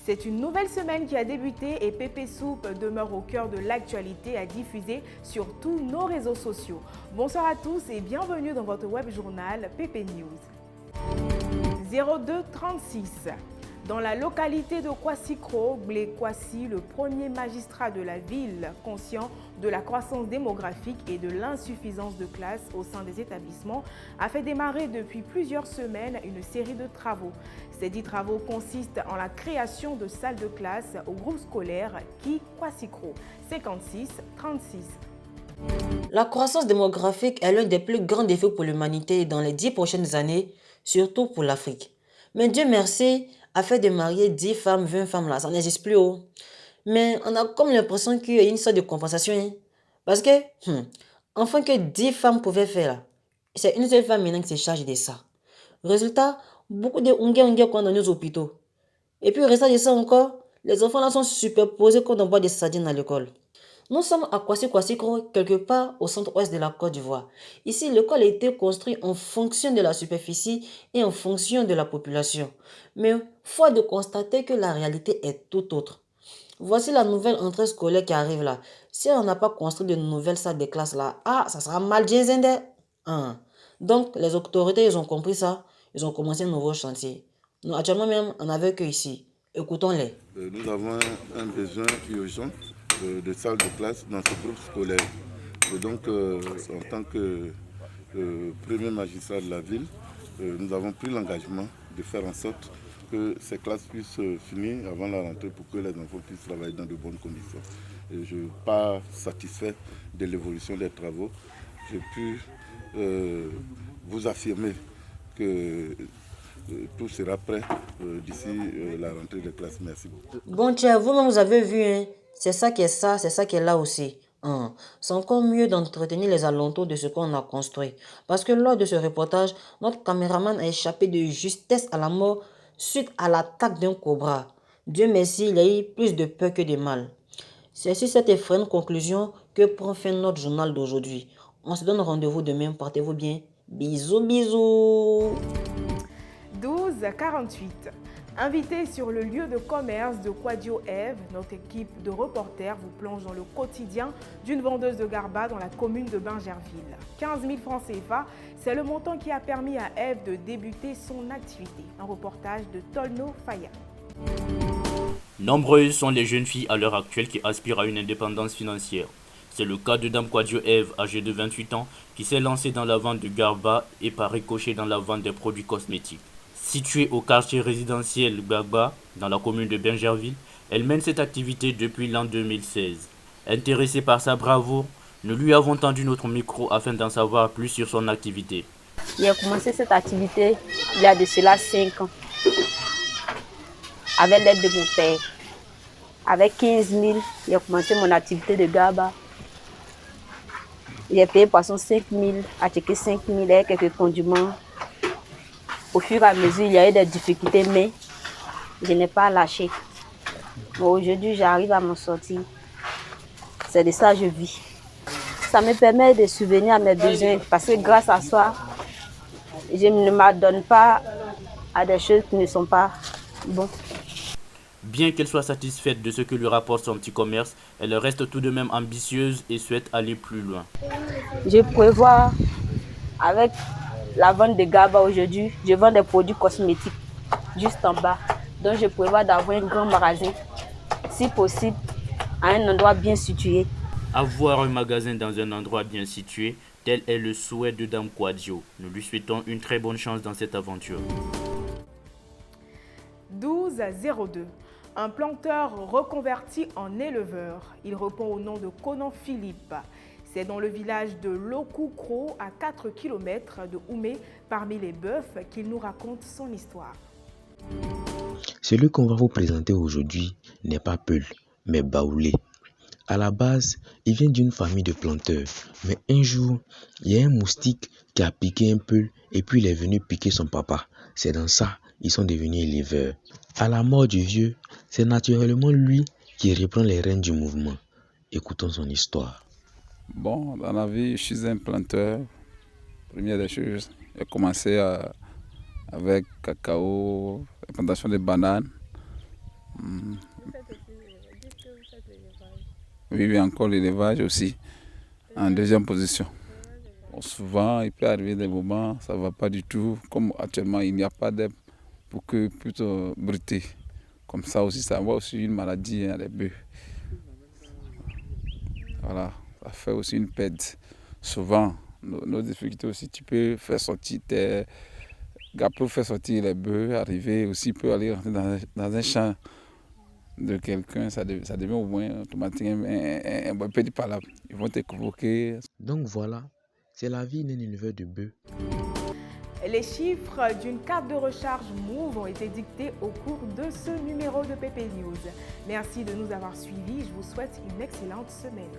C'est une nouvelle semaine qui a débuté et Pépé Soupe demeure au cœur de l'actualité à diffuser sur tous nos réseaux sociaux. Bonsoir à tous et bienvenue dans votre web journal Pépé News. 0236. Dans la localité de Kwassikro, Blé Kwasi, le premier magistrat de la ville, conscient de la croissance démographique et de l'insuffisance de classes au sein des établissements, a fait démarrer depuis plusieurs semaines une série de travaux. Ces 10 travaux consistent en la création de salles de classe au groupe scolaire qui Kwassikro 56-36. La croissance démographique est l'un des plus grands défis pour l'humanité dans les 10 prochaines années, surtout pour l'Afrique. Mais Dieu merci, a fait de marier 10 femmes, 20 femmes là, ça n'existe plus. Mais on a comme l'impression qu'il y a une sorte de compensation. Parce que, enfin que 10 femmes pouvaient faire là, c'est une seule femme maintenant qui se charge de ça. Résultat, beaucoup de Hongais qu'on dans nos hôpitaux. Et puis, restant de ça encore, les enfants là sont superposés comme on boit des sardines à l'école. Nous sommes à Kwassikro, quelque part au centre-ouest de la Côte d'Ivoire. Ici, l'école a été construite en fonction de la superficie et en fonction de la population. Mais faut de constater que la réalité est tout autre. Voici la nouvelle entrée scolaire qui arrive là. Si on n'a pas construit de nouvelles salles de classe là, ça sera mal zende. Donc, les autorités, ils ont compris ça. Ils ont commencé un nouveau chantier. Nous, actuellement même, on n'avait que ici. Écoutons-les. Nous avons un besoin urgent de salles de classe dans ce groupe scolaire. Et donc, en tant que premier magistrat de la ville, nous avons pris l'engagement de faire en sorte que ces classes puissent finir avant la rentrée pour que les enfants puissent travailler dans de bonnes conditions. Et je ne suis pas satisfait de l'évolution des travaux. Je peux vous affirmer que tout sera prêt d'ici la rentrée des classes. Merci beaucoup. Bon, tiens, vous-même, vous avez vu, c'est ça qui est ça, c'est ça qui est là aussi. C'est encore mieux d'entretenir les alentours de ce qu'on a construit. Parce que lors de ce reportage, notre caméraman a échappé de justesse à la mort suite à l'attaque d'un cobra. Dieu merci, il a eu plus de peur que de mal. C'est sur cette effrayante conclusion que prend fin notre journal d'aujourd'hui. On se donne rendez-vous demain, portez-vous bien. Bisous, bisous. 12h48. Invité sur le lieu de commerce de Kwadio Eve, notre équipe de reporters vous plonge dans le quotidien d'une vendeuse de garba dans la commune de Bingerville. 15 000 francs CFA, c'est le montant qui a permis à Eve de débuter son activité. Un reportage de Tolno Faya. Nombreuses sont les jeunes filles à l'heure actuelle qui aspirent à une indépendance financière. C'est le cas de Dame Kwadio Eve, âgée de 28 ans, qui s'est lancée dans la vente de garba et par ricochet dans la vente des produits cosmétiques. Située au quartier résidentiel Gbagba, dans la commune de Bingerville, elle mène cette activité depuis l'an 2016. Intéressée par sa bravoure, nous lui avons tendu notre micro afin d'en savoir plus sur son activité. J'ai commencé cette activité il y a de cela 5 ans, avec l'aide de mon père. Avec 15 000, j'ai commencé mon activité de garba. J'ai payé poisson 5 000, acheté 5 000 et quelques condiments. Au fur et à mesure, il y a eu des difficultés, mais je n'ai pas lâché. Bon, aujourd'hui, j'arrive à m'en sortir. C'est de ça que je vis. Ça me permet de subvenir à mes besoins parce que grâce à ça, je ne m'adonne pas à des choses qui ne sont pas bonnes. Bien qu'elle soit satisfaite de ce que lui rapporte son petit commerce, elle reste tout de même ambitieuse et souhaite aller plus loin. Je prévois, avec la vente de garba aujourd'hui, je vends des produits cosmétiques juste en bas. Donc je prévois d'avoir un grand magasin, si possible, à un endroit bien situé. Avoir un magasin dans un endroit bien situé, tel est le souhait de Dame Kwadio. Nous lui souhaitons une très bonne chance dans cette aventure. 12h02. Un planteur reconverti en éleveur. Il répond au nom de Conan Philippe. C'est dans le village de Lokoukro, à 4 km de Oumé, parmi les bœufs, qu'il nous raconte son histoire. Celui qu'on va vous présenter aujourd'hui n'est pas Peul, mais Baoulé. À la base, il vient d'une famille de planteurs. Mais un jour, il y a un moustique qui a piqué un Peul et puis il est venu piquer son papa. C'est dans ça ils sont devenus éleveurs. À la mort du vieux, c'est naturellement lui qui reprend les rênes du mouvement. Écoutons son histoire. Bon, dans la vie, je suis un planteur. Première des choses, j'ai commencé avec cacao, la plantation de bananes. Oui, oui, encore l'élevage aussi, en deuxième position. Bon, souvent, il peut arriver des moments, ça ne va pas du tout. Comme actuellement, il n'y a pas d'herbe pour que plutôt bruter. Comme ça aussi, ça va aussi une maladie, hein, les bœufs. Voilà, ça fait aussi une perte. Souvent, nos difficultés aussi, tu peux faire sortir tes gars pour faire sortir les bœufs, arriver aussi, peut aller rentrer dans un champ de quelqu'un, ça devient au moins automatiquement un petit palabre. Ils vont te convoquer. Donc voilà, c'est la vie d'un éleveur de bœufs. Les chiffres d'une carte de recharge Move ont été dictés au cours de ce numéro de PP News. Merci de nous avoir suivis. Je vous souhaite une excellente semaine.